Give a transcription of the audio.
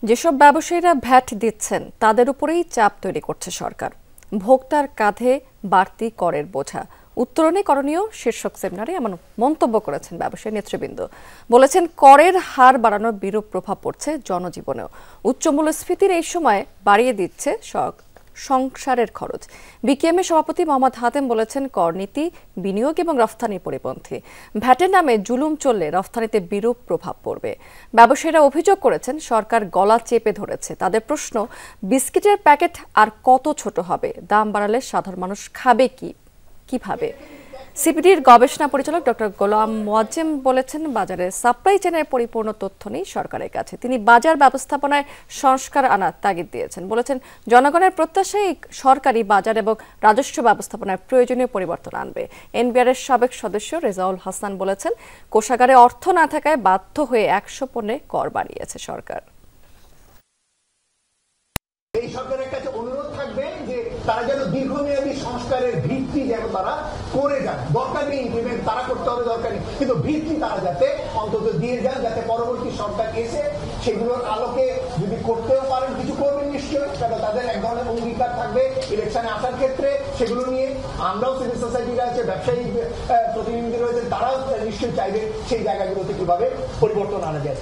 যেসব ব্যবসায়ীরা ভ্যাট দিচ্ছেন তাদের উপরেই চাপ তৈরি করছে সরকার। ভোক্তার কাঁধে বাড়তি করের বোঝা উত্তরণে করণীয় শীর্ষক সেমিনারে এমন মন্তব্য করেছেন ব্যবসায়ী নেতৃবৃন্দ। বলেছেন, করের হার বাড়ানোর বিরূপ প্রভাব পড়ছে জনজীবনেও। উচ্চ মূল্যস্ফীতির এই সময় বাড়িয়ে দিচ্ছে সংসারের খরচ। বিকেএমএ সভাপতি মোহাম্মদ হাতেম বলেছেন, কর নীতি বিনিয়োগ এবং রফতানির পরিপন্থী। ভ্যাটের নামে জুলুম চললে রফতানিতে বিরূপ প্রভাব পড়বে। ব্যবসায়ীরা অভিযোগ করেছেন, সরকার গলা চেপে ধরেছে। তাদের প্রশ্ন, বিস্কিটের প্যাকেট আর কত ছোট হবে? দাম বাড়ালে সাধারণ মানুষ খাবে কিভাবে? সিপিডির গবেষণা পরিচালক ডক্টর গোলাম মোয়াজ্জেম বলেছেন, বাজারে সাপ্লাই চেনের পরিপূর্ণ তথ্য নেই সরকারের কাছে। তিনি বাজার ব্যবস্থাপনায় সংস্কার আনার তাগিদ দিয়েছেন। বলেছেন, জনগণের প্রত্যাশায় সরকারি বাজার এবং রাজস্ব ব্যবস্থাপনায় প্রয়োজনীয় পরিবর্তন আনবে। এনবিআরের সাবেক সদস্য রেজাউল হাসান বলেছেন, কোষাগারে অর্থ না থাকায় বাধ্য হয়ে 100 পণ্যে কর বাড়িয়েছে সরকার। এই সরকারের কাছে অনুরোধ থাকবে যে তারা যেন দীর্ঘমেয়াদী সংস্কারের ভিত্তি যেন তারা করে যান। দরকার নেই ইমপ্লিমেন্ট তারা করতে হবে, দরকার নেই, কিন্তু ভিত্তি তারা যাতে অন্তত দিয়ে যান, যাতে পরবর্তী সরকার এসে সেগুলোর আলোকে যদি করতেও পারেন, কিছু করবেন নিশ্চয়ই, কারণ তাদের এক ধরনের অঙ্গীকার থাকবে ইলেকশনে আসার ক্ষেত্রে। সেগুলো নিয়ে আমরাও সিভিল সোসাইটির আছে, ব্যবসায়ী প্রতিনিধি রয়েছে, তারাও নিশ্চয়ই চাইবে সেই জায়গাগুলোতে কিভাবে পরিবর্তন আনা যায়।